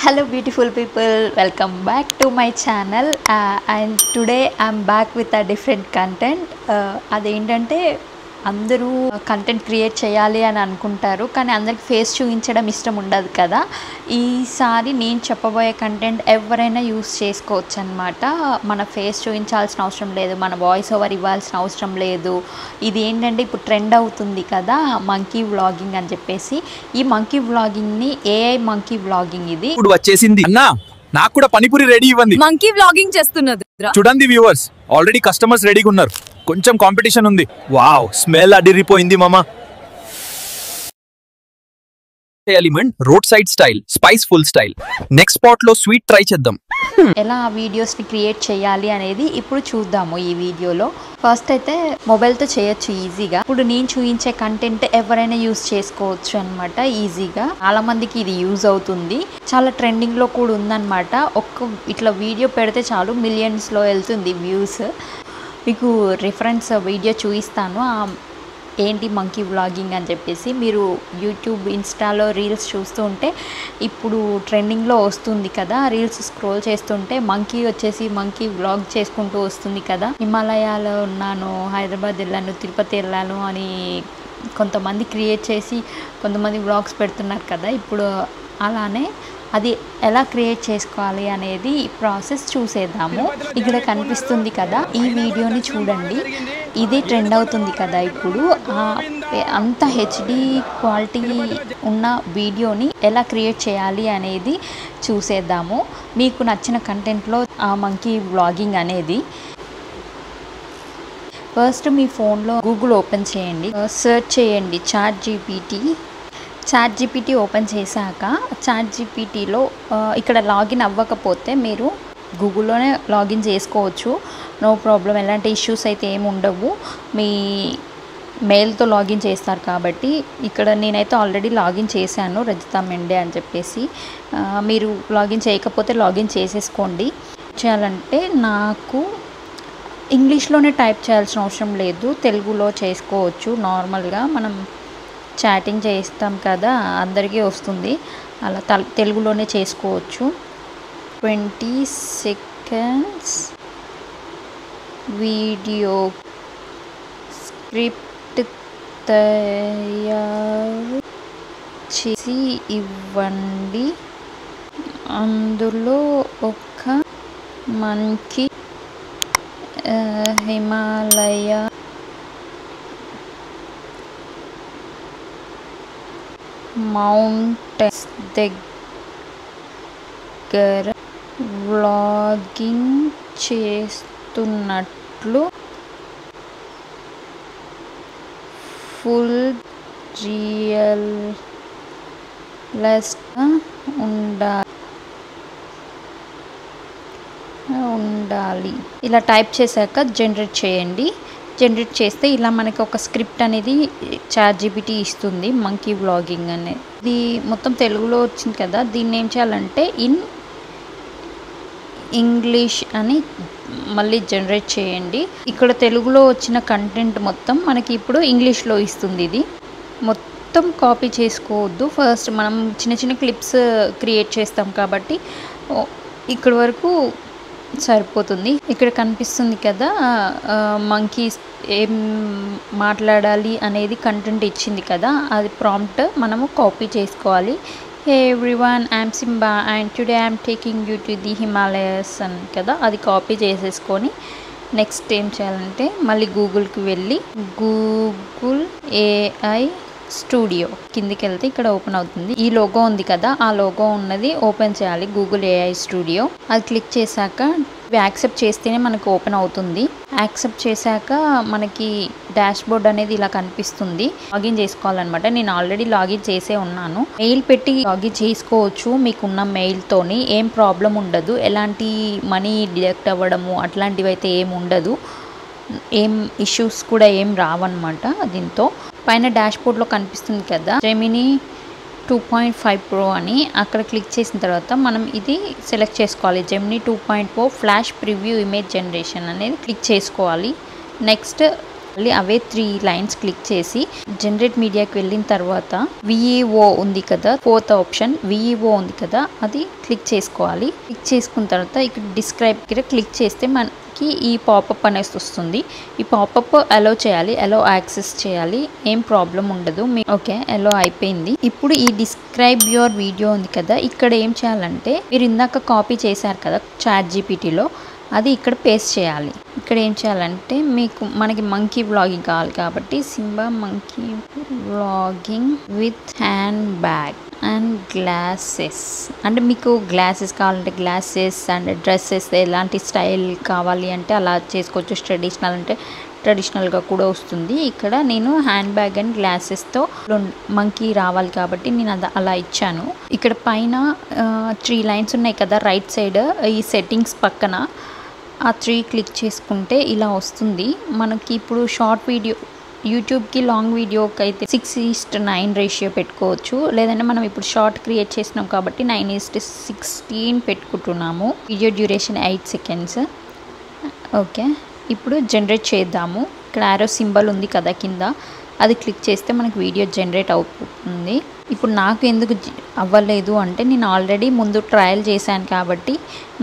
Hello beautiful people, welcome back to my channel and today I'm back with a different content. అదేంటంటే అందరూ content create చేయాలి అని అనుకుంటారు, కానీ అందరికి ఫేస్ చూపించడం ఇష్టం ఉండదు కదా. ఈసారి నేను చెప్పబోయే కంటెంట్ ఎవరైనా యూస్ చేసుకోవచ్చు అనమాట. మన ఫేస్ చూపించాల్సిన అవసరం లేదు, మన వాయిస్ ఓవర్ ఇవ్వాల్సిన అవసరం లేదు. ఇది ఏంటంటే ఇప్పుడు ట్రెండ్ అవుతుంది కదా మంకీ వ్లాగింగ్ అని చెప్పేసి. ఈ మంకీ వ్లాగింగ్ని ఏఐ మంకీ వ్లాగింగ్ ఇది ఇప్పుడు వచ్చేసింది. అన్నా నాకు కూడా పనిపురి రెడీ ఇవ్వండి. మంకీ వ్లాగింగ్ చేస్తున్నది. చూడండి వ్యూవర్స్, ఆల్రెడీ కస్టమర్స్ రెడీగా ఉన్నారు. కొంచెం కాంపిటీషన్ ఉంది. వావ్, స్మెల్ అడిరిపోయింది మామా. Element road side style, spice full style. Next spot లో స్వీట్ ట్రై చేద్దాం. ఎలా ఆ వీడియోస్ని క్రియేట్ చేయాలి అనేది ఇప్పుడు చూద్దాము ఈ వీడియోలో. ఫస్ట్ అయితే మొబైల్తో చేయొచ్చు ఈజీగా. ఇప్పుడు నేను చూపించే కంటెంట్ ఎవరైనా యూజ్ చేసుకోవచ్చు అనమాట ఈజీగా. చాలా మందికి ఇది యూజ్ అవుతుంది, చాలా ట్రెండింగ్లో కూడా ఉందన్నమాట. ఇట్లా వీడియో పెడితే చాలు మిలియన్స్లో వెళ్తుంది వ్యూస్. మీకు రిఫరెన్స్ వీడియో చూపిస్తాను ఏంటి మంకీ వ్లాగింగ్ అని చెప్పేసి. మీరు యూట్యూబ్ ఇన్స్టాలో రీల్స్ చూస్తూ ఉంటే ఇప్పుడు ట్రెండింగ్లో వస్తుంది కదా, రీల్స్ స్క్రోల్ చేస్తుంటే మంకీ వచ్చేసి మంకీ వ్లాగ్ చేసుకుంటూ వస్తుంది కదా. హిమాలయాలో ఉన్నాను, హైదరాబాద్ వెళ్ళాను, తిరుపతి వెళ్ళాను అని కొంతమంది క్రియేట్ చేసి కొంతమంది వ్లాగ్స్ పెడుతున్నారు కదా. ఇప్పుడు అలానే అది ఎలా క్రియేట్ చేసుకోవాలి అనేది ప్రాసెస్ చూసేద్దాము. ఇక్కడ కనిపిస్తుంది కదా, ఈ వీడియోని చూడండి. ఇది ట్రెండ్ అవుతుంది కదా ఇప్పుడు. అంత హెచ్డి క్వాలిటీ ఉన్న వీడియోని ఎలా క్రియేట్ చేయాలి అనేది చూసేద్దాము. మీకు నచ్చిన కంటెంట్లో ఆ మంకీ వ్లాగింగ్ అనేది. ఫస్ట్ మీ ఫోన్లో గూగుల్ ఓపెన్ చేయండి, సెర్చ్ చేయండి చాట్ జీపీటీ ఓపెన్ చేశాక చాట్ జీపీటీలో ఇక్కడ లాగిన్ అవ్వకపోతే మీరు గూగుల్లోనే లాగిన్ చేసుకోవచ్చు, నో ప్రాబ్లం. ఎలాంటి ఇష్యూస్ అయితే ఏమి ఉండవు. మీ మెయిల్తో లాగిన్ చేస్తారు కాబట్టి. ఇక్కడ నేనైతే ఆల్రెడీ లాగిన్ చేశాను, రజితా మెండే అని చెప్పేసి. మీరు లాగిన్ చేయకపోతే లాగిన్ చేసేసుకోండి. చేయాలంటే నాకు ఇంగ్లీష్లోనే టైప్ చేయాల్సిన అవసరం లేదు, తెలుగులో చేసుకోవచ్చు. నార్మల్గా మనం చాటింగ్ చేస్తాం కదా, అందరికీ వస్తుంది, అలా తెలుగులోనే చేసుకోవచ్చు. 20 seconds వీడియో స్క్రిప్ట్ తయారు చేసి ఇవ్వండి. అందులో ఒక మంకీ హిమాలయ మౌంటైన్స్ దగ్గర వ్లాగింగ్ చేస్తున్నట్లు ఫుల్ రియలిస్ట్గా ఉండాలి. ఇలా టైప్ చేశాక జనరేట్ చేయండి. జనరేట్ చేస్తే ఇలా మనకి ఒక స్క్రిప్ట్ అనేది చాట్ జీపీటీ ఇస్తుంది, మంకీ వ్లాగింగ్ అనేది. ఇది మొత్తం తెలుగులో వచ్చింది కదా, దీన్ని ఏం చేయాలంటే ఇన్ ఇంగ్లీష్ అని మళ్ళీ జనరేట్ చేయండి. ఇక్కడ తెలుగులో వచ్చిన కంటెంట్ మొత్తం మనకి ఇప్పుడు ఇంగ్లీష్లో ఇస్తుంది. ఇది మొత్తం కాపీ చేసుకోవద్దు. ఫస్ట్ మనం చిన్న చిన్న క్లిప్స్ క్రియేట్ చేస్తాం కాబట్టి ఇక్కడ వరకు సరిపోతుంది. ఇక్కడ కనిపిస్తుంది కదా మంకీస్ ఏం మాట్లాడాలి అనేది కంటెంట్ ఇచ్చింది కదా, అది ప్రాంప్ట్ మనము కాపీ చేసుకోవాలి. హే everyone, I'm Simba and today I'm taking you to the Himalayas అని కదా, అది కాపీ చేసేసుకొని నెక్స్ట్ ఏం చేయాలంటే మళ్ళీ గూగుల్కి వెళ్ళి గూగుల్ ఏఐ స్టూడియో కిందికి వెళ్తే ఇక్కడ ఓపెన్ అవుతుంది. ఈ లోగో ఉంది కదా, ఆ లోగో ఉన్నది ఓపెన్ చేయాలి, గూగుల్ ఏఐ స్టూడియో. అది క్లిక్ చేశాక యాక్సెప్ట్ చేస్తేనే మనకు ఓపెన్ అవుతుంది. యాక్సెప్ట్ చేశాక మనకి డాష్ బోర్డ్ అనేది ఇలా కనిపిస్తుంది. లాగిన్ చేసుకోవాలన్నమాట. నేను ఆల్రెడీ లాగిన్ చేసే ఉన్నాను. మెయిల్ పెట్టి లాగిన్ చేసుకోవచ్చు, మీకున్న మెయిల్తోని ఏం ప్రాబ్లం ఉండదు. ఎలాంటి మనీ డిడక్ట్ అవ్వడము అట్లాంటివి అయితే ఏం ఉండదు, ఏం ఇష్యూస్ కూడా ఏం రావన్నమాట దీంతో. పైన డాష్ బోర్డ్లో కనిపిస్తుంది కదా జెమినీ 2.5 Pro అని, అక్కడ క్లిక్ చేసిన తర్వాత మనం ఇది సెలెక్ట్ చేసుకోవాలి. Gemini 2.4 flash preview image generation అనేది క్లిక్ చేసుకోవాలి. నెక్స్ట్ మళ్ళీ అవే 3 లైన్స్ క్లిక్ చేసి జనరేట్ మీడియాకి వెళ్ళిన తర్వాత విఈఓ ఉంది కదా, 4th ఆప్షన్ విఈఓ ఉంది కదా, అది క్లిక్ చేసుకోవాలి. క్లిక్ చేసుకున్న తర్వాత ఇక్కడ డిస్క్రైబ్ దగ్గర క్లిక్ చేస్తే మనకి ఈ పాపప్ అనేసి వస్తుంది. ఈ పాపప్ అలో చేయాలి, అలో యాక్సెస్ చేయాలి, ఏం ప్రాబ్లం ఉండదు. ఓకే, అలో అయిపోయింది. ఇప్పుడు ఈ డిస్క్రైబ్ యువర్ వీడియో ఉంది కదా, ఇక్కడ ఏం చేయాలంటే మీరు ఇందాక కాపీ చేశారు కదా ChatGPTలో, అది ఇక్కడ పేస్ట్ చేయాలి. ఇక్కడ ఏం చేయాలంటే మనకి మంకీ వ్లాగింగ్ కావాలి కాబట్టి Simba monkey vlogging with hand bag and glasses, అంటే మీకు గ్లాసెస్ కావాలంటే గ్లాసెస్ అండ్ డ్రెస్సెస్ ఎలాంటి స్టైల్ కావాలి అంటే అలా చేసుకోవచ్చు. ట్రెడిషనల్ అంటే ట్రెడిషనల్గా కూడా వస్తుంది. ఇక్కడ నేను హ్యాండ్ బ్యాగ్ అండ్ గ్లాసెస్తో మంకీ రావాలి కాబట్టి నేను అలా ఇచ్చాను. ఇక్కడ పైన 3 లైన్స్ ఉన్నాయి కదా రైట్ సైడ్, ఈ సెట్టింగ్స్ పక్కన ఆ 3 క్లిక్ చేసుకుంటే ఇలా వస్తుంది. మనకి ఇప్పుడు షార్ట్ వీడియో యూట్యూబ్కి లాంగ్ వీడియోకి అయితే 6:9 రేషియో పెట్టుకోవచ్చు. లేదంటే మనం ఇప్పుడు షార్ట్ క్రియేట్ చేసినాం కాబట్టి 9:16 పెట్టుకుంటున్నాము. Video duration 8 seconds. ఓకే, ఇప్పుడు జనరేట్ చేద్దాము. ఇక్కడ ఆరో సింబల్ ఉంది కదా కింద, అది క్లిక్ చేస్తే మనకి వీడియో జనరేట్ అవుతుంది. ఇప్పుడు నాకు ఎందుకు అవ్వలేదు అంటే నేను ఆల్రెడీ ముందు ట్రయల్ చేశాను కాబట్టి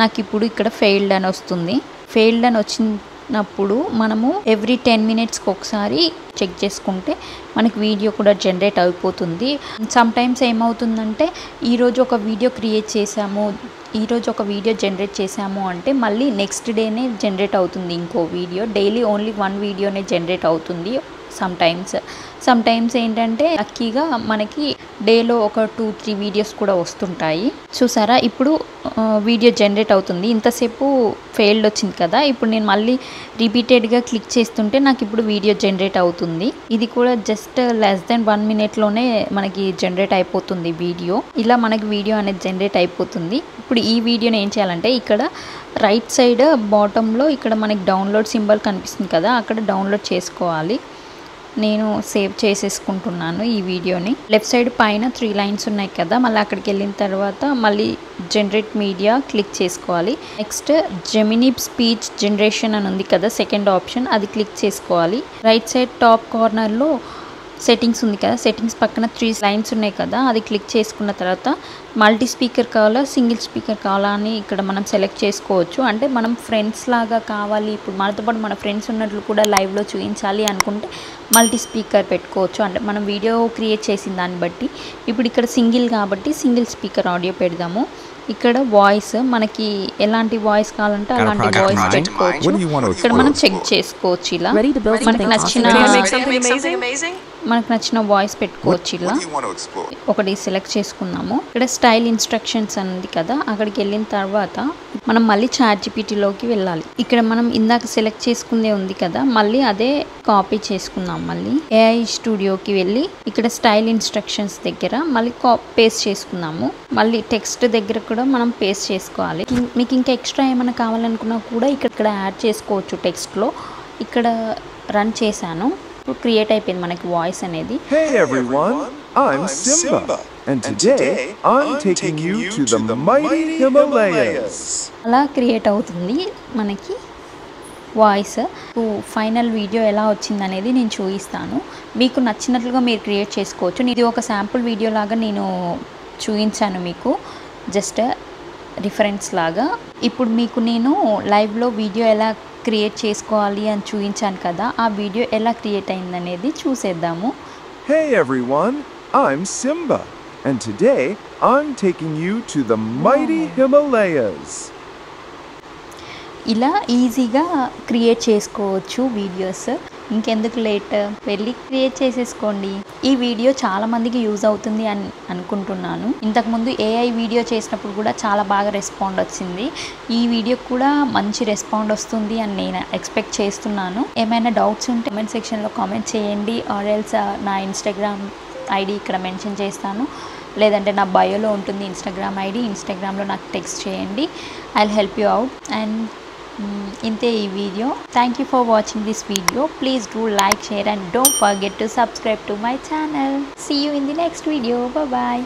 నాకు ఇప్పుడు ఇక్కడ ఫెయిల్డ్ అని వస్తుంది. ఫెయిల్డ్ అని వచ్చినప్పుడు మనము ఎవ్రీ 10 మినిట్స్కి ఒకసారి చెక్ చేసుకుంటే మనకి వీడియో కూడా జనరేట్ అయిపోతుంది. సమ్టైమ్స్ ఏమవుతుందంటే ఈరోజు ఒక వీడియో క్రియేట్ చేసాము, ఈరోజు ఒక వీడియో జనరేట్ చేసాము అంటే మళ్ళీ నెక్స్ట్ డేనే జనరేట్ అవుతుంది ఇంకో వీడియో. డైలీ ఓన్లీ 1 వీడియోనే జనరేట్ అవుతుంది సమ్టైమ్స్ ఏంటంటే లక్కీగా మనకి డేలో ఒక 2-3 వీడియోస్ కూడా వస్తుంటాయి. చూసారా, ఇప్పుడు వీడియో జనరేట్ అవుతుంది. ఇంతసేపు ఫెయిల్డ్ వచ్చింది కదా, ఇప్పుడు నేను మళ్ళీ రిపీటెడ్గా క్లిక్ చేస్తుంటే నాకు ఇప్పుడు వీడియో జనరేట్ అవుతుంది. ఇది కూడా జస్ట్ లెస్ దెన్ 1 మినిట్లోనే మనకి జనరేట్ అయిపోతుంది వీడియో. ఇలా మనకి వీడియో అనేది జనరేట్ అయిపోతుంది. ఇప్పుడు ఈ వీడియోని ఏం చేయాలంటే ఇక్కడ రైట్ సైడ్ బాటంలో ఇక్కడ మనకి డౌన్లోడ్ సింబల్ కనిపిస్తుంది కదా, అక్కడ డౌన్లోడ్ చేసుకోవాలి. నేను సేవ్ చేసేసుకుంటున్నాను ఈ వీడియోని. లెఫ్ట్ సైడ్ పైన 3 లైన్స్ ఉన్నాయి కదా, మళ్ళీ అక్కడికి వెళ్ళిన తర్వాత మళ్ళీ జనరేట్ మీడియా క్లిక్ చేసుకోవాలి. నెక్స్ట్ జెమినీ స్పీచ్ జనరేషన్ అని ఉంది కదా, సెకండ్ ఆప్షన్, అది క్లిక్ చేసుకోవాలి. రైట్ సైడ్ టాప్ కార్నర్లో సెట్టింగ్స్ ఉంది కదా, సెట్టింగ్స్ పక్కన 3 లైన్స్ ఉన్నాయి కదా, అది క్లిక్ చేసుకున్న తర్వాత మల్టీ స్పీకర్ కావాలా సింగిల్ స్పీకర్ కావాలా అని ఇక్కడ మనం సెలెక్ట్ చేసుకోవచ్చు. అంటే మనం ఫ్రెండ్స్ లాగా కావాలి, ఇప్పుడు మనతో పాటు మన ఫ్రెండ్స్ ఉన్నట్లు కూడా లైవ్లో చూపించాలి అనుకుంటే మల్టీ స్పీకర్ పెట్టుకోవచ్చు. అంటే మనం వీడియో క్రియేట్ చేసిన దాన్ని బట్టి. ఇప్పుడు ఇక్కడ సింగిల్ కాబట్టి సింగిల్ స్పీకర్ ఆడియో పెడదాము. ఇక్కడ వాయిస్ మనకి ఎలాంటి వాయిస్ కావాలంటే అలాంటి వాయిస్ పెట్టుకోవచ్చు. ఇక్కడ మనం చెక్ చేసుకోవచ్చు. ఇలా మనకు నచ్చిన వాయిస్ పెట్టుకోవచ్చు. ఇలా ఒకటి సెలెక్ట్ చేసుకున్నాము. ఇక్కడ స్టైల్ ఇన్స్ట్రక్షన్స్ ఉంది కదా, అక్కడికి వెళ్ళిన తర్వాత మనం మళ్ళీ ChatGPTలోకి వెళ్ళాలి. ఇక్కడ మనం ఇందాక సెలెక్ట్ చేసుకుందే ఉంది కదా, మళ్ళీ అదే కాపీ చేసుకున్నాం. మళ్ళీ AI స్టూడియోకి వెళ్ళి ఇక్కడ స్టైల్ ఇన్స్ట్రక్షన్స్ దగ్గర మళ్ళీ పేస్ట్ చేసుకున్నాము. మళ్ళీ టెక్స్ట్ దగ్గర కూడా మనం పేస్ట్ చేసుకోవాలి. మీకు ఇంకా ఎక్స్ట్రా ఏమైనా కావాలనుకున్నా కూడా ఇక్కడ యాడ్ చేసుకోవచ్చు టెక్స్ట్లో. ఇక్కడ రన్ చేశాను, ఇప్పుడు క్రియేట్ అయిపోయింది మనకి వాయిస్ అనేది. Hey everyone, I'm Simba and today I'm taking you to the mighty Himalayas. అలా క్రియేట్ అవుతుంది మనకి వాయిస్. ఫైనల్ వీడియో ఎలా వచ్చింది అనేది నేను చూపిస్తాను. మీకు నచ్చినట్లుగా మీరు క్రియేట్ చేసుకోవచ్చు. ఇది ఒక శాంపుల్ వీడియో లాగా నేను చూపించాను మీకు, జస్ట్ రిఫరెన్స్ లాగా. ఇప్పుడు మీకు నేను లైవ్లో వీడియో ఎలా క్రియేట్ చేసుకోవాలి అని చూపించాను కదా, ఆ వీడియో ఎలా క్రియేట్ అయిందనేది చూసేద్దాము. Hey everyone, I'm Simba and today I'm taking you to the mighty Himalayas. ఇలా ఈజీగా క్రియేట్ చేసుకోవచ్చు వీడియోస్. ఇంకెందుకు లేట్, వెళ్ళి క్రియేట్ చేసేసుకోండి. ఈ వీడియో చాలా మందికి యూజ్ అవుతుంది అని అనుకుంటున్నాను. ఇంతకుముందు AI వీడియో చేసినప్పుడు కూడా చాలా బాగా రెస్పాండ్ వచ్చింది. ఈ వీడియో కూడా మంచి రెస్పాండ్ వస్తుంది అని నేను ఎక్స్పెక్ట్ చేస్తున్నాను. ఏమైనా డౌట్స్ ఉంటే కామెంట్ సెక్షన్లో కామెంట్ చేయండి. ఆర్ ఎల్స్ నా ఇన్స్టాగ్రామ్ ఐడి ఇక్కడ మెన్షన్ చేస్తాను, లేదంటే నా బయోలో ఉంటుంది ఇన్స్టాగ్రామ్ ఐడి. ఇన్స్టాగ్రామ్లో నాకు టెక్స్ట్ చేయండి, I will help you out. And ఇంతే ఈ video. Thank you for watching this video. Please do like, share and don't forget to subscribe to my channel. See you in the next video. Bye bye.